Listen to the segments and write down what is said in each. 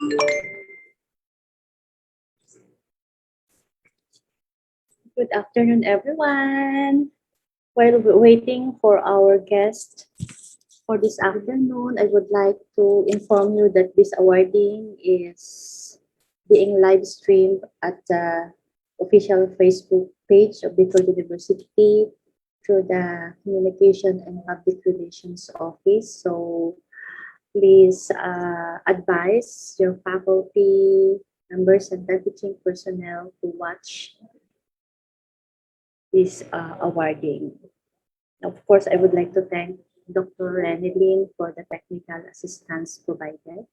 Good afternoon, everyone. While waiting for our guest for this afternoon, I would like to inform you that this awarding is being live streamed at the official Facebook page of Bicol University through the Communication and Public Relations Office. So please advise your faculty members and teaching personnel to watch this awarding. Of course, I would like to thank Dr. Renelin for the technical assistance provided.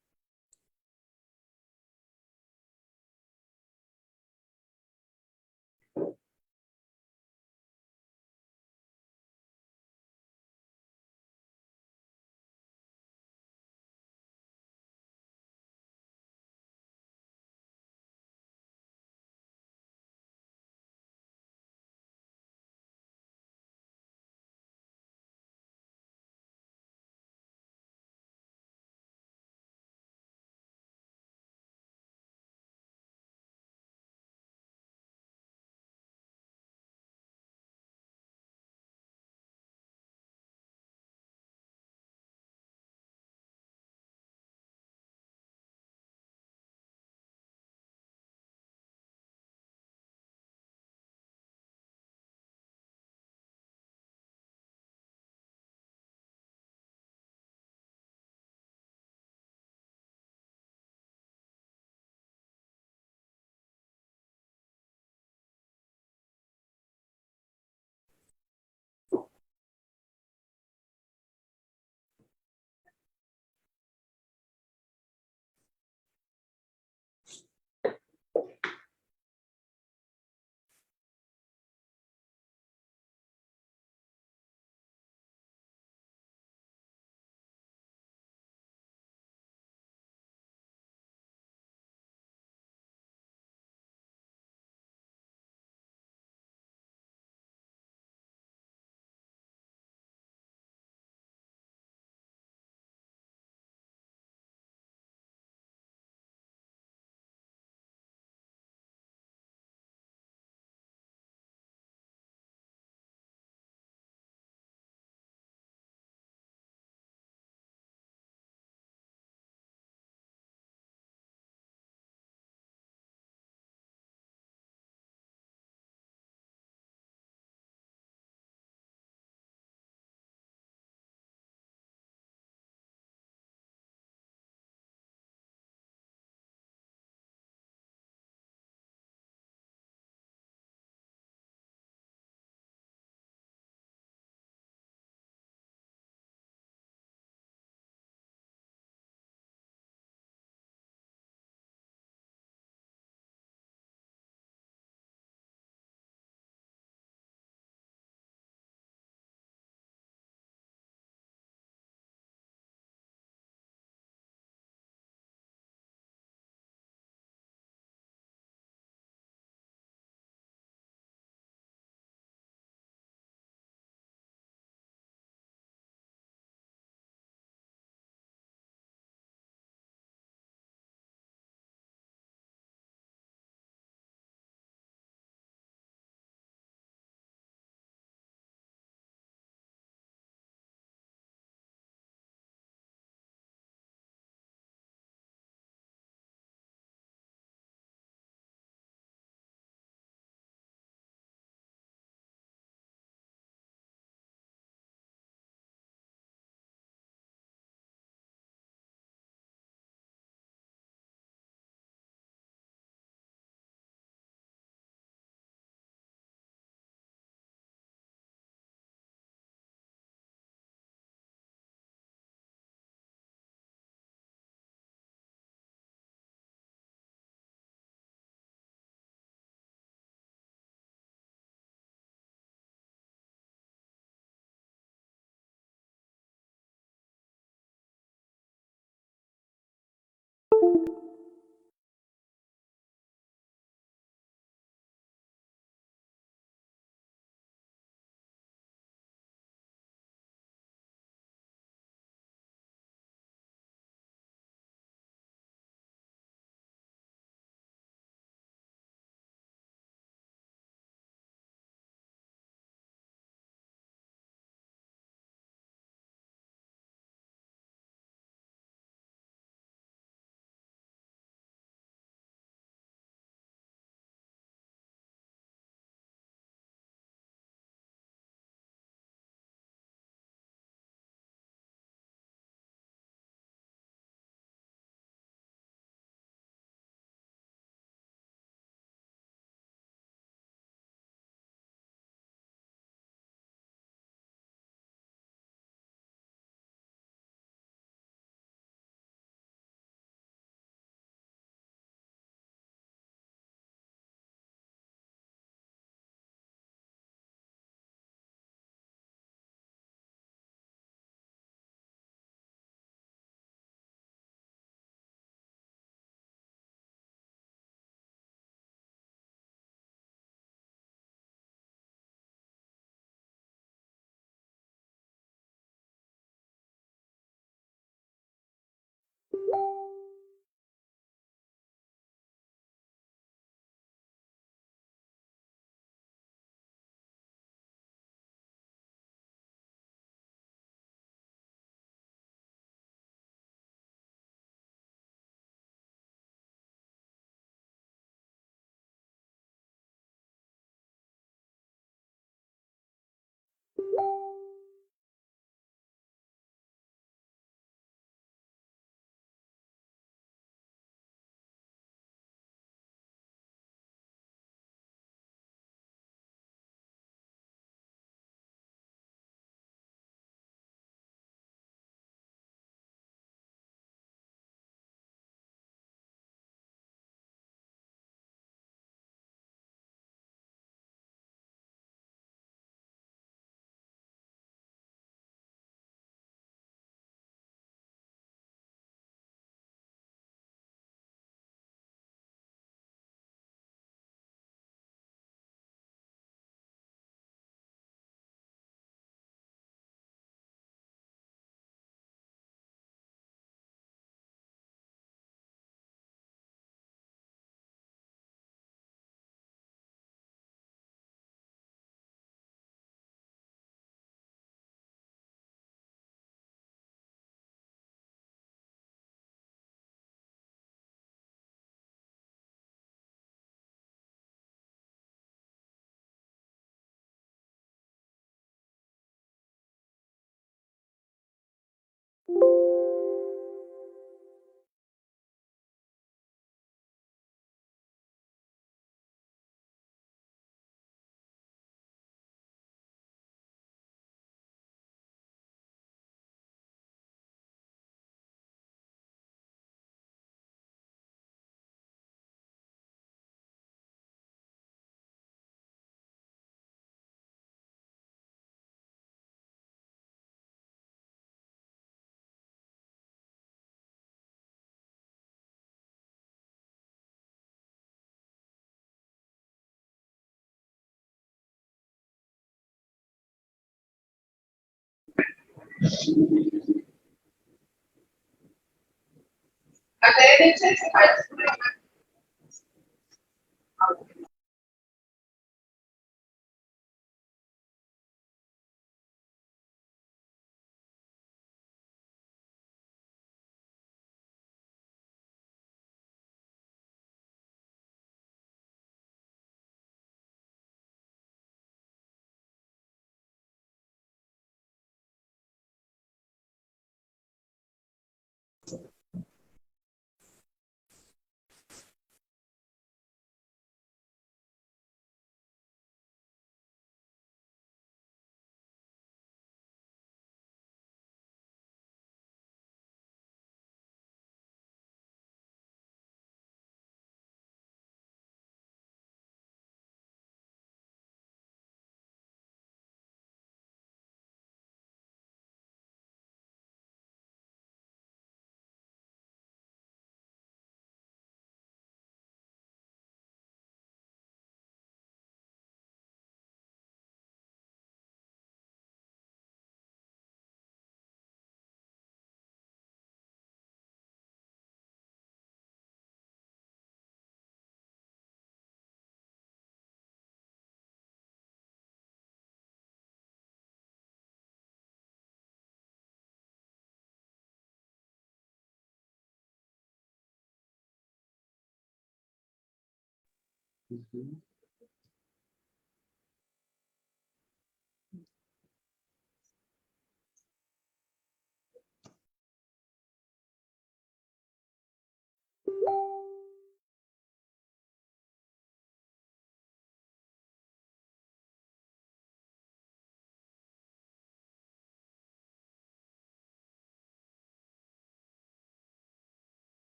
Mhm.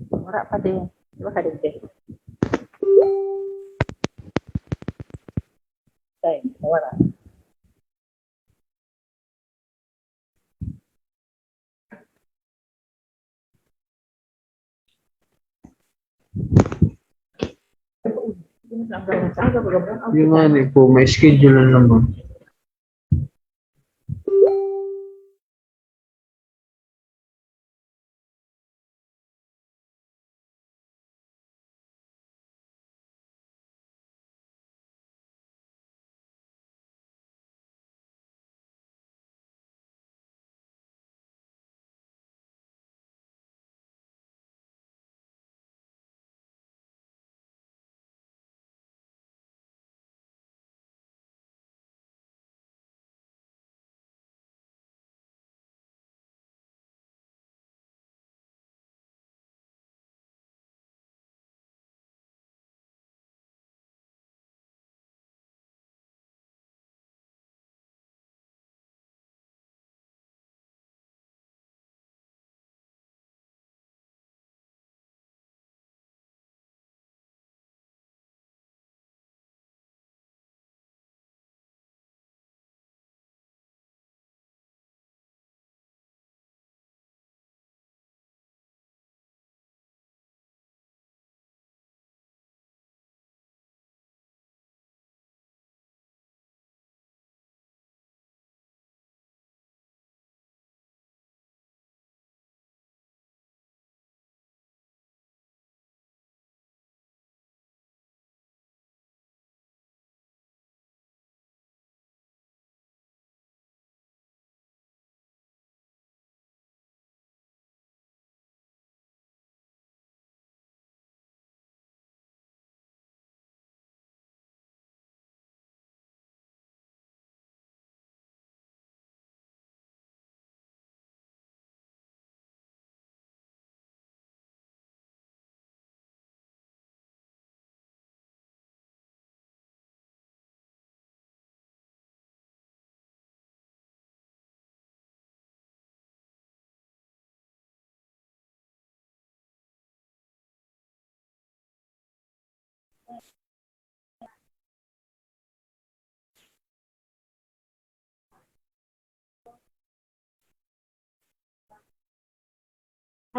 Wala pa din. Di ba kadugtong? Tay, wala. Yung ano po, may schedule na naman.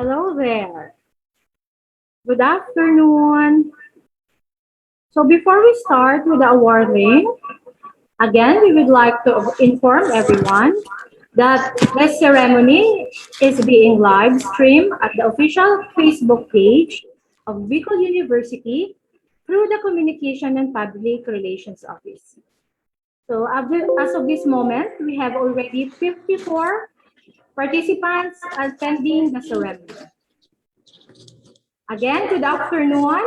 Hello there. Good afternoon. So before we start with the awarding, again, we would like to inform everyone that this ceremony is being live streamed at the official Facebook page of Bicol University through the Communication and Public Relations Office. So as of this moment, we have already 54 participants attending the ceremony. Again, good afternoon.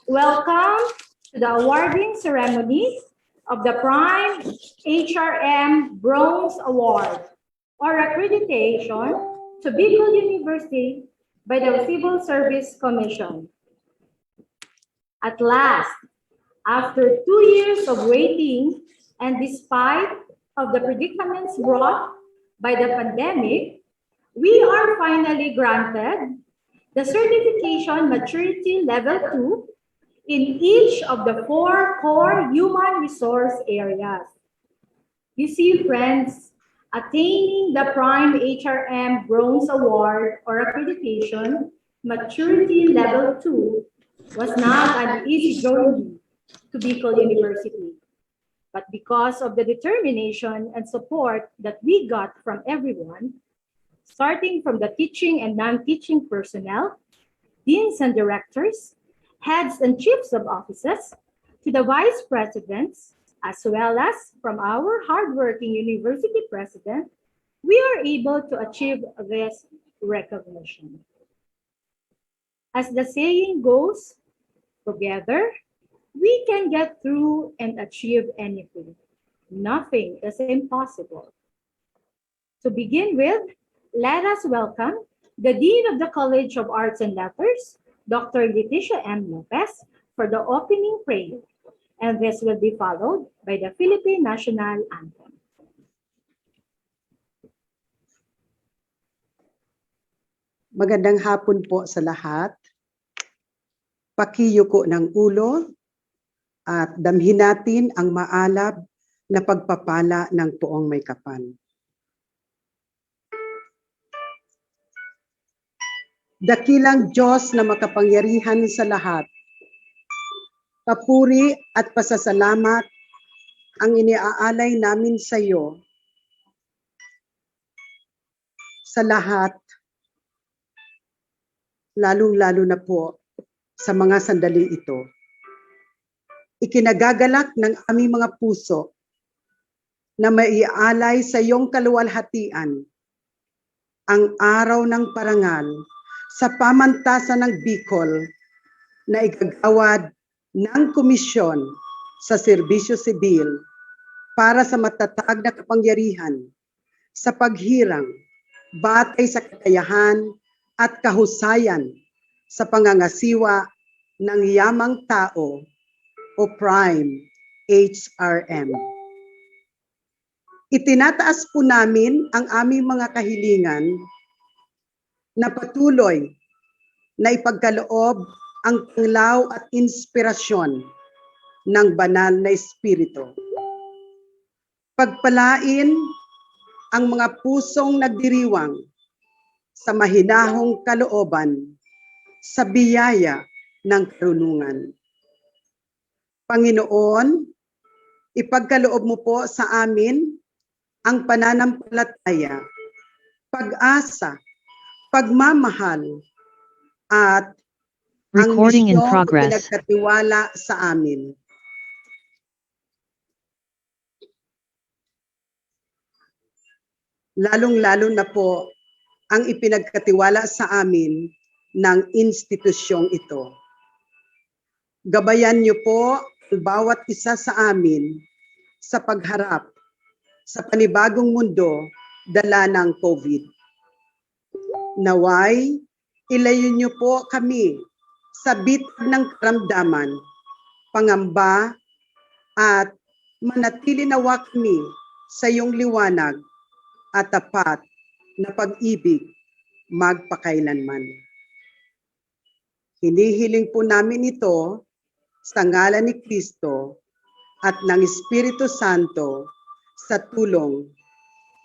Welcome to the awarding ceremony of the Prime HRM Bronze Award or accreditation to Bicol University by the Civil Service Commission. At last, after 2 years of waiting and despite of the predicaments brought by the pandemic, we are finally granted the certification maturity level 2 in each of the 4 core human resource areas. You see, friends, attaining the Prime HRM Bronze Award or accreditation maturity level 2 was not an easy journey to Bicol University. But because of the determination and support that we got from everyone, starting from the teaching and non-teaching personnel, deans and directors, heads and chiefs of offices, to the vice presidents, as well as from our hardworking university president, we are able to achieve this recognition. As the saying goes, together, we can get through and achieve anything. Nothing is impossible. To begin with, let us welcome the Dean of the College of Arts and Letters, Dr. Leticia M. Lopez, for the opening prayer, and this will be followed by the Philippine National Anthem. Magandang hapon po sa lahat. Pakiyuko ng ulo at damhin natin ang maalab na pagpapala ng Poong May Kapal. Dakilang Diyos na makapangyarihan sa lahat, papuri at pasasalamat ang iniaalay namin sa iyo sa lahat, lalong-lalo na po sa mga sandaling ito. Ikinagagalak ng aming mga puso na maialay sa iyong kaluwalhatian ang araw ng parangal sa pamantasan ng Bicol na igagawad ng komisyon sa serbisyo sibil para sa matatag na kapangyarihan sa paghirang batay sa kakayahan at kahusayan sa pangangasiwa ng yamang tao o Prime HRM. Itinataas po namin ang aming mga kahilingan na patuloy na ipagkaloob ang tanglaw at inspirasyon ng banal na Espiritu. Pagpalain ang mga pusong nagdiriwang sa mahinahong kalooban sa biyaya ng karunungan. Panginoon, ipagkaloob mo po sa amin ang pananampalataya, pag-asa, pagmamahal, at Recording in ang misyong progress. pinagkatiwala sa amin. Lalong-lalo na po ang ipinagkatiwala sa amin ng institusyong ito. Gabayan niyo po ang bawat isa sa amin sa pagharap sa panibagong mundo dala ng COVID. Naway, ilayo niyo po kami sa bitag ng karamdaman, pangamba, at manatili nawa kami sa iyong liwanag at tapat na pag-ibig magpakailanman. Hinihiling po namin ito sa ngalan ni Kristo at ng Espiritu Santo sa tulong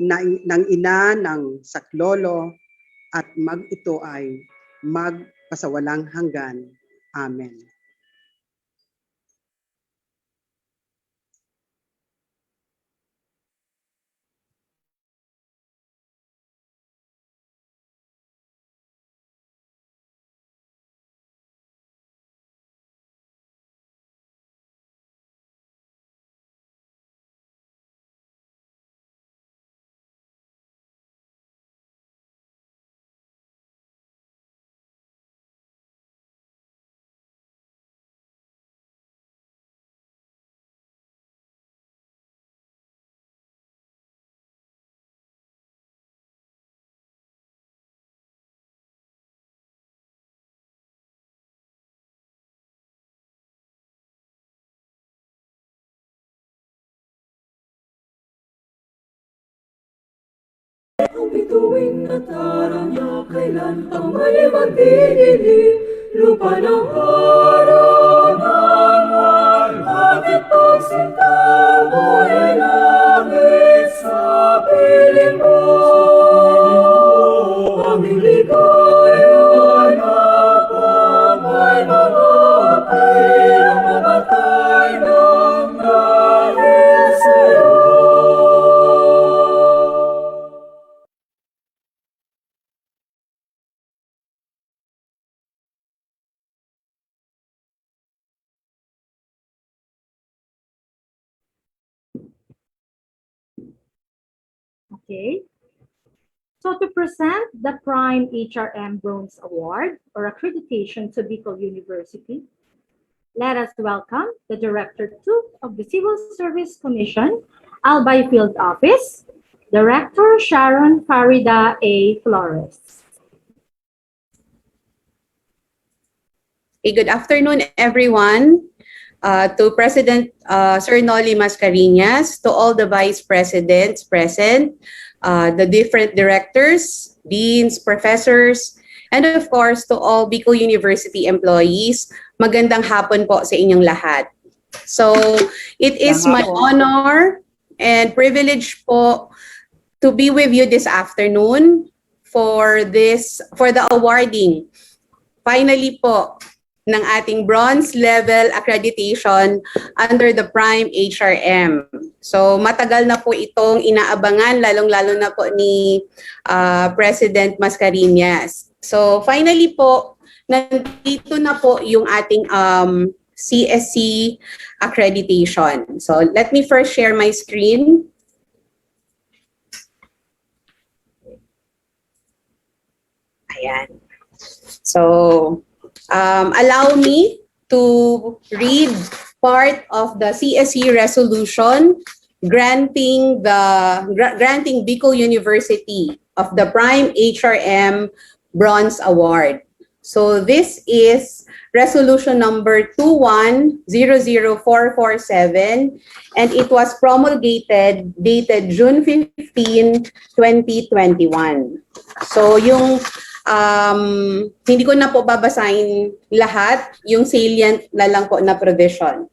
ng Ina ng Saklolo at ito ay magpasawalang hanggan. Amen. Ang bituin at araw niya kailan ang mali magdidilim, lupa ng araw ng ating pagsinta mo'y langit sa piling mo. Aming ligaya na pamay mga pirang mamatay ng dahil sa'yo. Okay. So to present the Prime HRM Bronze Award or accreditation to Bicol University, let us welcome the Director 2 of the Civil Service Commission, Albay Field Office, Director Sharon Farida A. Flores. Okay, good afternoon, everyone. To President Sir Noli Mascareñas, to all the Vice Presidents present, the different directors, deans, professors, And of course, to all Bicol University employees, magandang hapon po sa inyong lahat. So, it is my honor and privilege po to be with you this afternoon for the awarding finally po ng ating bronze level accreditation under the Prime HRM. So matagal na po itong inaabangan, lalong-lalo na po ni President Mascareñas. So finally po, nandito na po yung ating CSC accreditation. So let me first share my screen. Ayan. So, allow me to read part of the CSE resolution granting Bicol University of the Prime HRM Bronze Award. So this is resolution number 2100447, and it was promulgated dated June 15, 2021. So yung hindi ko na po babasahin lahat, yung salient na lang po na provision.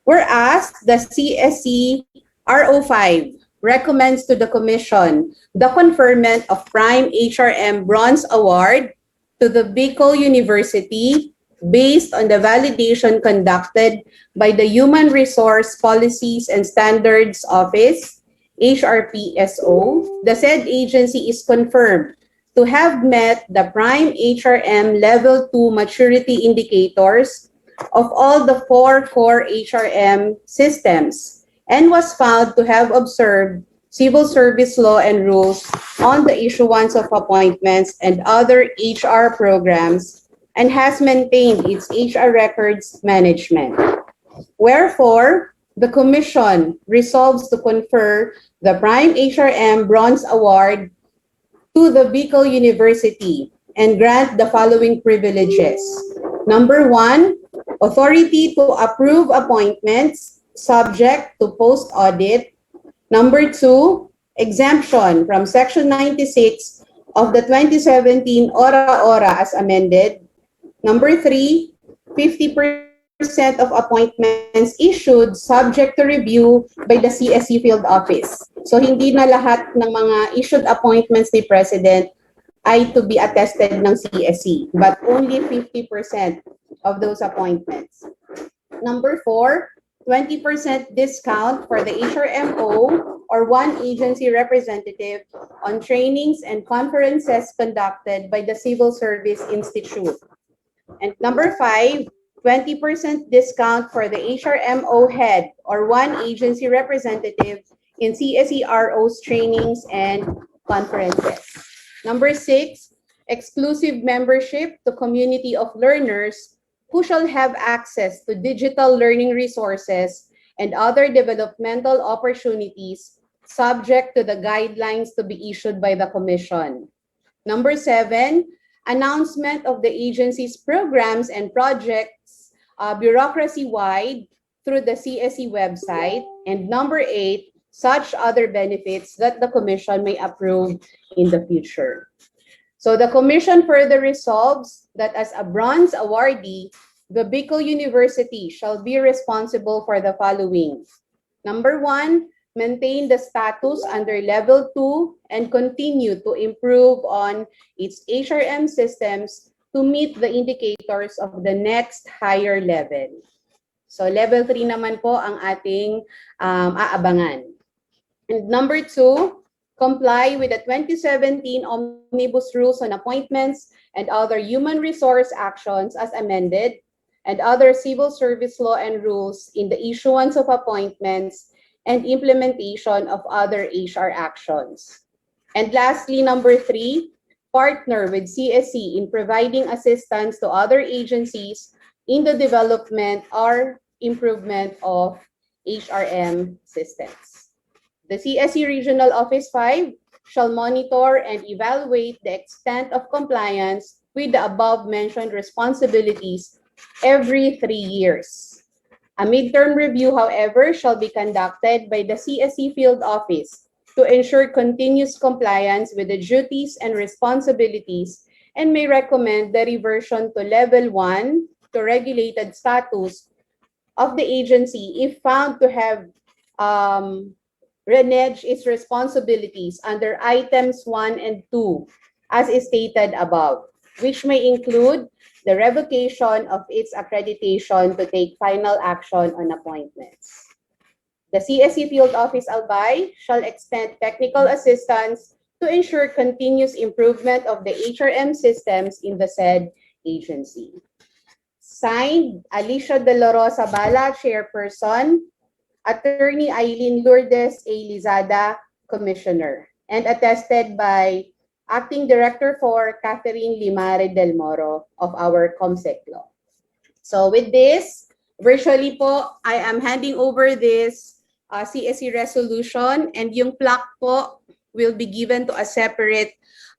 Whereas the CSE RO5 recommends to the Commission the conferment of Prime HRM Bronze Award to the Bicol University based on the validation conducted by the Human Resource Policies and Standards Office, HRPSO. The said agency is confirmed to have met the Prime HRM Level 2 maturity indicators of all the 4 core HRM systems and was found to have observed civil service law and rules on the issuance of appointments and other HR programs and has maintained its HR records management. Wherefore, the Commission resolves to confer the Prime HRM Bronze Award to the Bicol University and grant the following privileges. Number 1, authority to approve appointments subject to post-audit. Number 2, exemption from Section 96 of the 2017 ORA as amended. Number 3, 50% of appointments issued subject to review by the CSE field office. So hindi na lahat ng mga issued appointments ni President ay to be attested ng CSE, but only 50% of those appointments. Number 4, 20% discount for the HRMO or one agency representative on trainings and conferences conducted by the Civil Service Institute. And number 5, 20% discount for the HRMO head or one agency representative in CSERO's trainings and conferences. Number 6, exclusive membership to community of learners who shall have access to digital learning resources and other developmental opportunities subject to the guidelines to be issued by the Commission. Number 7, announcement of the agency's programs and projects bureaucracy-wide through the CSE website. And number 8, such other benefits that the Commission may approve in the future. So the Commission further resolves that as a bronze awardee, the Bicol University shall be responsible for the following. Number 1, maintain the status under Level 2 and continue to improve on its HRM systems to meet the indicators of the next higher level. So Level 3 naman po ang ating aabangan. And number 2, comply with the 2017 Omnibus Rules on Appointments and other human resource actions as amended, and other civil service law and rules in the issuance of appointments and implementation of other HR actions. And lastly, number 3, partner with CSE in providing assistance to other agencies in the development or improvement of HRM systems. The CSE Regional Office 5 shall monitor and evaluate the extent of compliance with the above-mentioned responsibilities every 3 years. A midterm review, however, shall be conducted by the CSE Field Office to ensure continuous compliance with the duties and responsibilities and may recommend the reversion to level 1 to regulated status of the agency if found to have reneged its responsibilities under items 1 and 2 as is stated above, which may include the revocation of its accreditation to take final action on appointments. The CSE Field Office Albay shall extend technical assistance to ensure continuous improvement of the HRM systems in the said agency. Signed, Alicia De La Rosa Bala, Chairperson, Attorney Eileen Lourdes A. Lizada, Commissioner, and attested by Acting Director for Catherine Limare Del Moro of our COMSEC Law. So with this, virtually po, I am handing over this CSE resolution, and yung plaque po will be given to a separate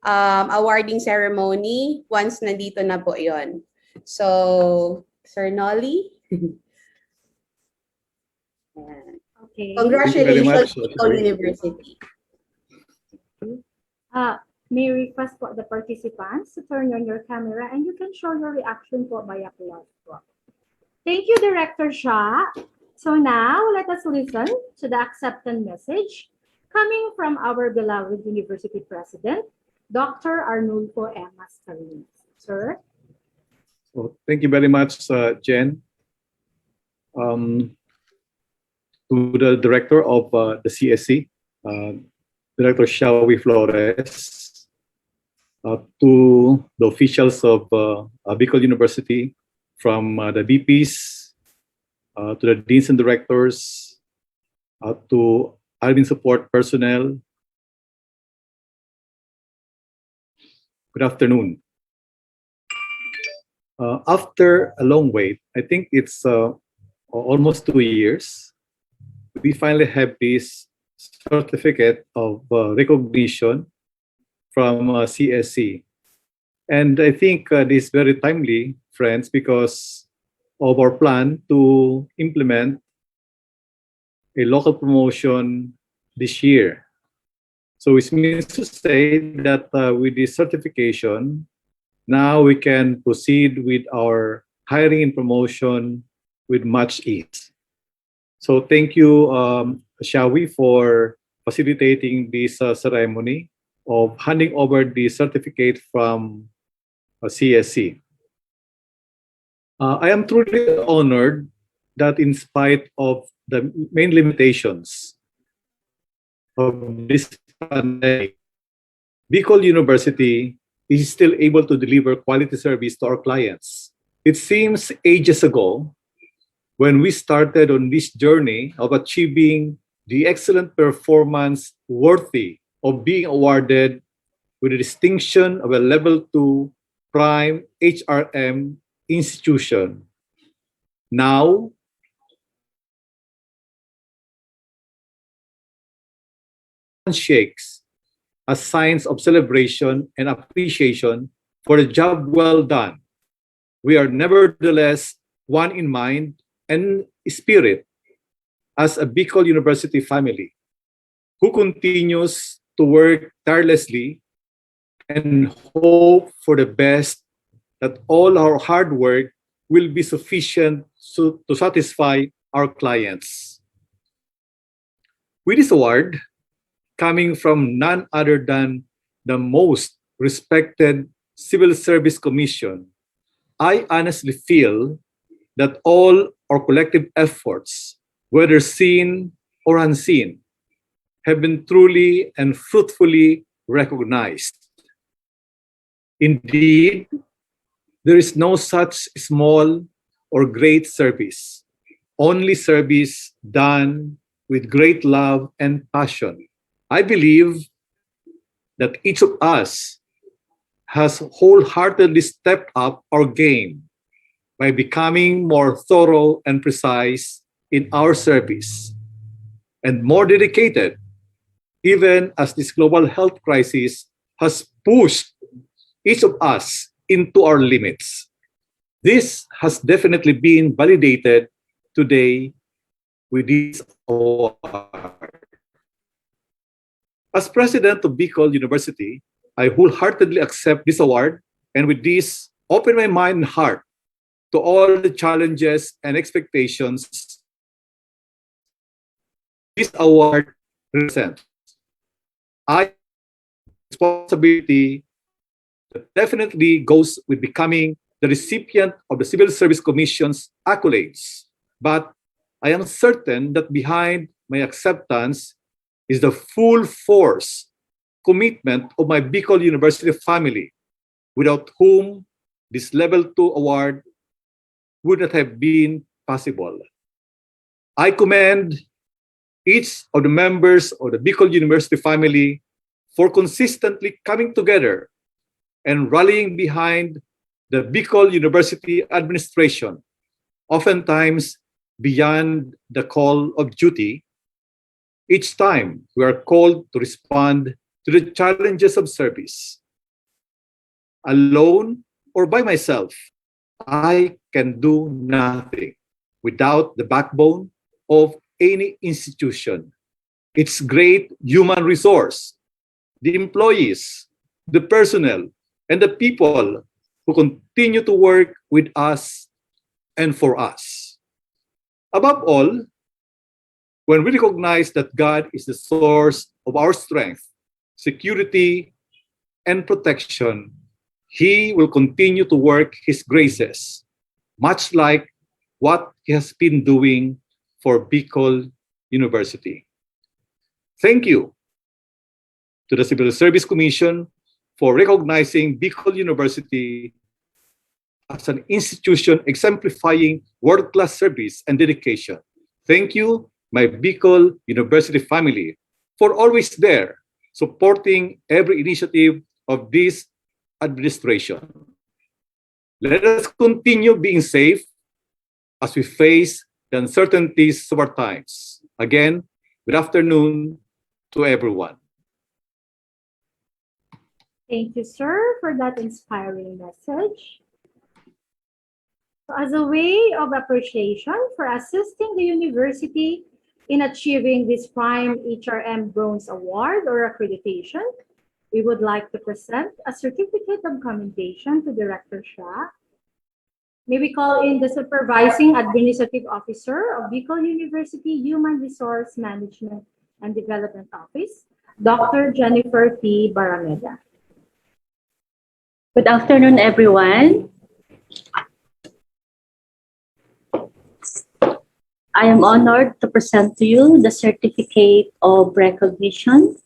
awarding ceremony once nandito na po yon. So, Sir Nolly. Okay. Congratulations, Nicole University. May request for the participants to turn on your camera and you can show your reaction po via cloud po. Thank you, Director Shah. So now, let us listen to the acceptance message coming from our beloved University President, Dr. Arnulfo M. Mascareñas. Sir? So, thank you very much, Jen. To the director of the CSE, Director Shawi Flores, to the officials of Bicol University, from the VPs, to the deans and directors, to admin support personnel. Good afternoon. After a long wait, I think it's almost 2 years, we finally have this certificate of recognition from CSE. And I think this is very timely, friends, because of our plan to implement a local promotion this year. So it means to say that with this certification, now we can proceed with our hiring and promotion with much ease. So thank you, Shawi, for facilitating this ceremony of handing over the certificate from CSE. I am truly honored that in spite of the main limitations of this pandemic, Bicol University is still able to deliver quality service to our clients. It seems ages ago when we started on this journey of achieving the excellent performance worthy of being awarded with the distinction of a Level 2 Prime HRM institution. Now, shakes as signs of celebration and appreciation for the job well done. We are nevertheless one in mind and spirit as a Bicol University family who continues to work tirelessly and hope for the best, that all our hard work will be sufficient to satisfy our clients. With this award, coming from none other than the most respected Civil Service Commission, I honestly feel that all our collective efforts, whether seen or unseen, have been truly and fruitfully recognized. Indeed, there is no such small or great service, only service done with great love and passion. I believe that each of us has wholeheartedly stepped up our game by becoming more thorough and precise in our service and more dedicated, even as this global health crisis has pushed each of us into our limits. This has definitely been validated today with this award. As president of Bicol University, I wholeheartedly accept this award And with this, open my mind and heart to all the challenges and expectations this award represents. I responsibility that definitely goes with becoming the recipient of the Civil Service Commission's accolades. But I am certain that behind my acceptance is the full force, commitment of my Bicol University family, without whom this Level 2 award would not have been possible. I commend each of the members of the Bicol University family for consistently coming together and rallying behind the Bicol University administration, oftentimes beyond the call of duty, each time we are called to respond to the challenges of service. Alone or by myself, I can do nothing without the backbone of any institution, its great human resource, the employees, the personnel, and the people who continue to work with us and for us. Above all, when we recognize that God is the source of our strength, security, and protection, He will continue to work His graces, much like what He has been doing for Bicol University. Thank you to the Civil Service Commission for recognizing Bicol University as an institution exemplifying world-class service and dedication. Thank you, my Bicol University family, for always there, supporting every initiative of this administration. Let us continue being safe as we face the uncertainties of our times. Again, good afternoon to everyone. Thank you, sir, for that inspiring message. So as a way of appreciation for assisting the university in achieving this Prime HRM Bronze Award or accreditation, we would like to present a certificate of commendation to Director Shah. May we call in the Supervising Administrative Officer of Bicol University Human Resource Management and Development Office, Dr. Jennifer P. Barameda. Good afternoon, everyone. I am honored to present to you the certificate of recognition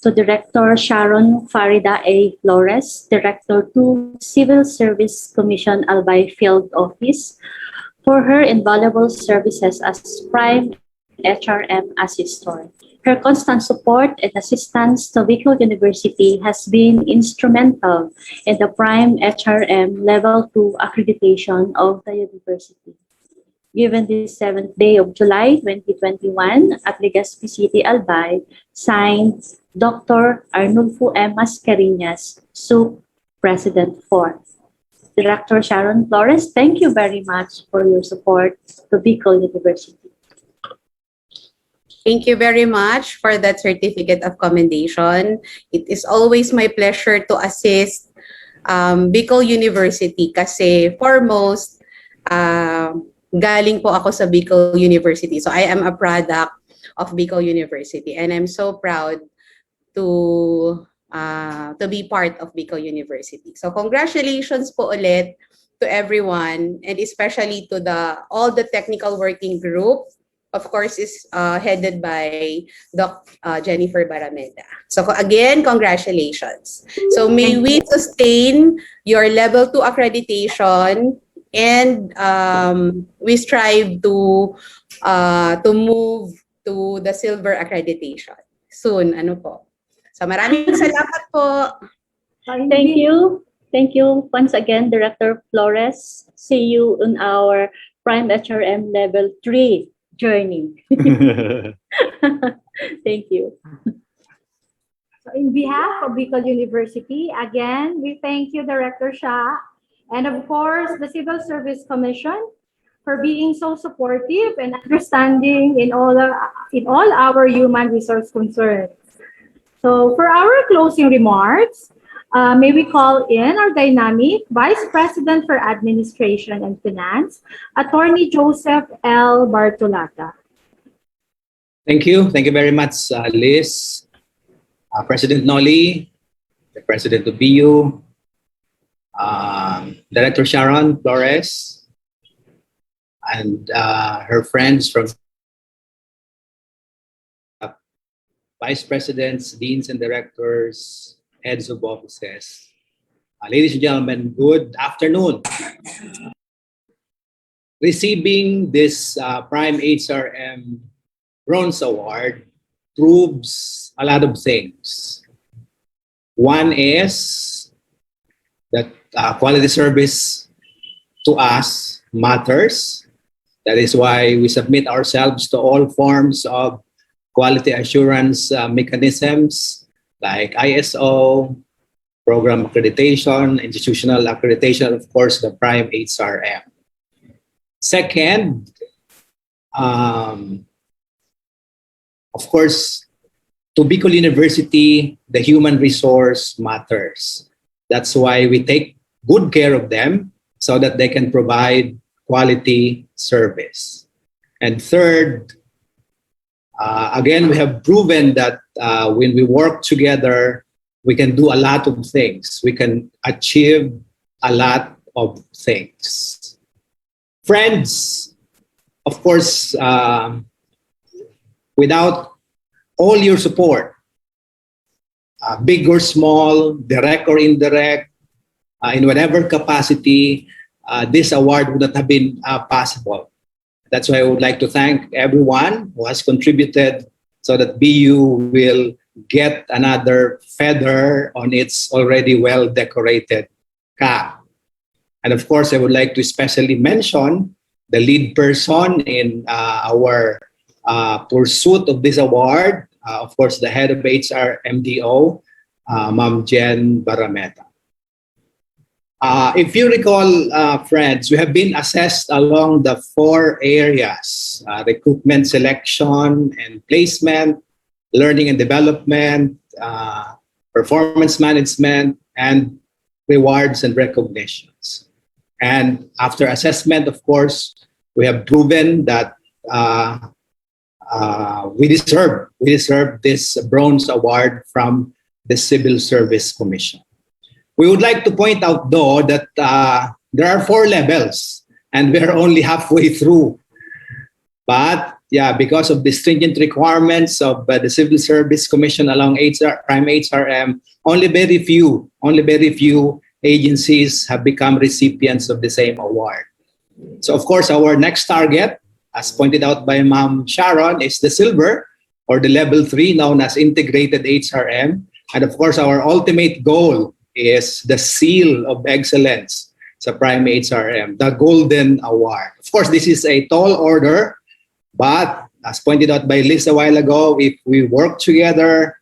to Director Sharon Farida A. Flores, Director to Civil Service Commission Albay Field Office, for her invaluable services as Prime HRM Assistor. Her constant support and assistance to Bicol University has been instrumental in the Prime HRM Level 2 accreditation of the university. Given the 7th day of July 2021 at Legazpi City, Albay, signed Dr. Arnulfo M. Mascareñas, SUP President 4. Director Sharon Flores, thank you very much for your support to Bicol University. Thank you very much for that certificate of commendation. It is always my pleasure to assist Bicol University kasi foremost, galing po ako sa Bicol University. So I am a product of Bicol University and I'm so proud to be part of Bicol University. So congratulations po ulit to everyone and especially to all the technical working group. Of course, is headed by Doc Jennifer Barameda. So again, congratulations. So may we sustain your level 2 accreditation and we strive to move to the silver accreditation soon. Ano po? So maraming salamat po. Thank you. Thank you once again, Director Flores. See you on our Prime HRM Level 3 journey. Thank you. So in behalf of Bicol University, again, we thank you, Director Shah, and of course, the Civil Service Commission for being so supportive and understanding in all our human resource concerns. So for our closing remarks, May we call in our dynamic Vice President for Administration and Finance, Attorney Joseph L. Bartolata. Thank you. Thank you very much, Liz, President Noli, the President of BU, Director Sharon Flores, and her friends from Vice Presidents, Deans and Directors, Heads of Offices. Ladies and gentlemen, good afternoon. Receiving this Prime HRM Bronze Award proves a lot of things. One is that quality service to us matters. That is why we submit ourselves to all forms of quality assurance mechanisms like ISO, program accreditation, institutional accreditation, of course, the Prime HRM. Second, of course, to Bicol University, the human resource matters. That's why we take good care of them so that they can provide quality service. And third, again, we have proven that when we work together, we can do a lot of things. We can achieve a lot of things. Friends, of course, without all your support, big or small, direct or indirect, in whatever capacity, this award would not have been possible. That's why I would like to thank everyone who has contributed so that BU will get another feather on its already well-decorated cap. And of course, I would like to especially mention the lead person in our pursuit of this award, of course, the head of HR MDO, Ma'am Jen Barameta. If you recall, friends, we have been assessed along the 4 areas: recruitment, selection, and placement, learning and development, performance management, and rewards and recognitions. And after assessment, of course, we have proven that we deserve this bronze award from the Civil Service Commission. We would like to point out, though, that there are 4 levels, and we're only halfway through. But yeah, because of the stringent requirements of the Civil Service Commission along Prime HRM, only very few agencies have become recipients of the same award. So, of course, our next target, as pointed out by Ma'am Sharon, is the silver, or the level 3, known as integrated HRM. And of course, our ultimate goal is the seal of excellence sa Prime HRM, the Golden Award. Of course, this is a tall order, but as pointed out by Liz a while ago, if we work together,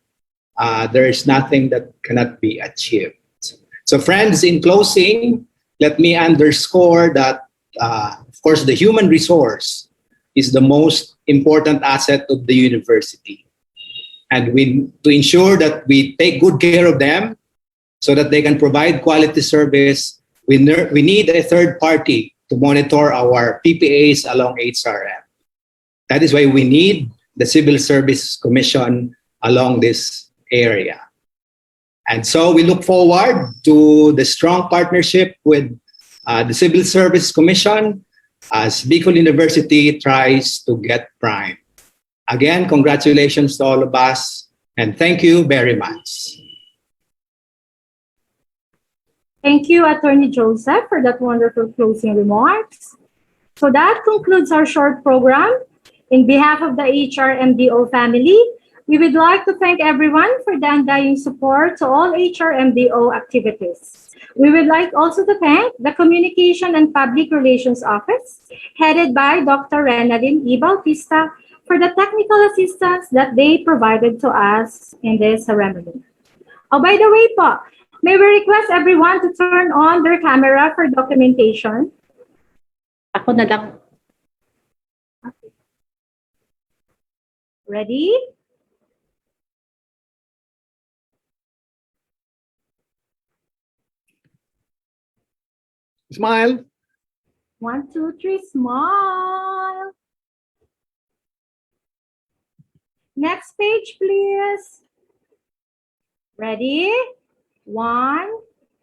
there is nothing that cannot be achieved. So friends, in closing, let me underscore that, of course, the human resource is the most important asset of the university. And to ensure that we take good care of them so that they can provide quality service, we need a third party to monitor our PPAs along HRM. That is why we need the Civil Service Commission along this area. And so we look forward to the strong partnership with the Civil Service Commission as Bicol University tries to get Prime. Again, congratulations to all of us, and thank you very much. Thank you, Attorney Joseph, for that wonderful closing remarks. So that concludes our short program. In behalf of the HRMDO family, we would like to thank everyone for the undying support to all HRMDO activities. We would like also to thank the Communication and Public Relations Office, headed by Dr. Renalyn E. Bautista, for the technical assistance that they provided to us in this ceremony. Oh, by the way po, may we request everyone to turn on their camera for documentation? Ako na lang. Ready? Smile. 1, 2, 3, smile. Next page, please. Ready? 1,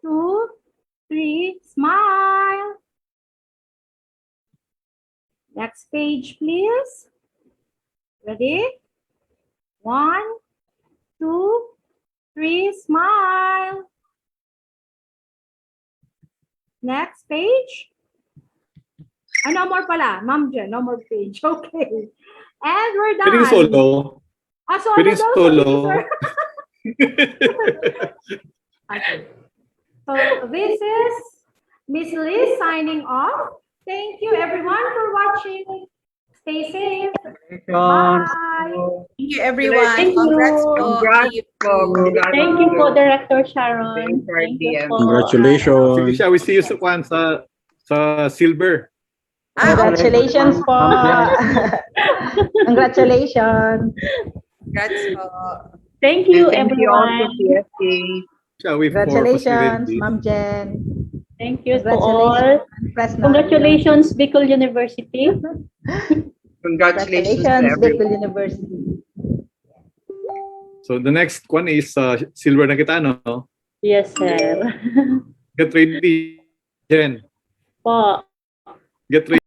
2, 3, smile. Next page, please. Ready? 1, 2, 3, smile. Next page. No more pala. Ma'am Jen, no more page. Okay. And we're done. Pwedeng solo. Solo Pwedeng daw, solo. sorry, sir. Okay. So this is Miss Liz signing off. Thank you everyone for watching. Stay safe. Bye. Thank you, everyone. Thank you. Congrats po. Congrats po. Congrats Thank you po. po, Director Sharon. Thank you po. Sige Congratulations. siya, we see you sa silver. Congratulations po. Congratulations. Congrats po. Thank you, Thank you also, everyone. PSA. Siya, we Congratulations, Ma'am Jen. Thank you to all. Congratulations, Congratulations, Bicol University. Congratulations to Congratulations, Bicol everyone. University. So the next one is silver na kita, no? Yes, sir. Get ready, Jen. Po. Get ready.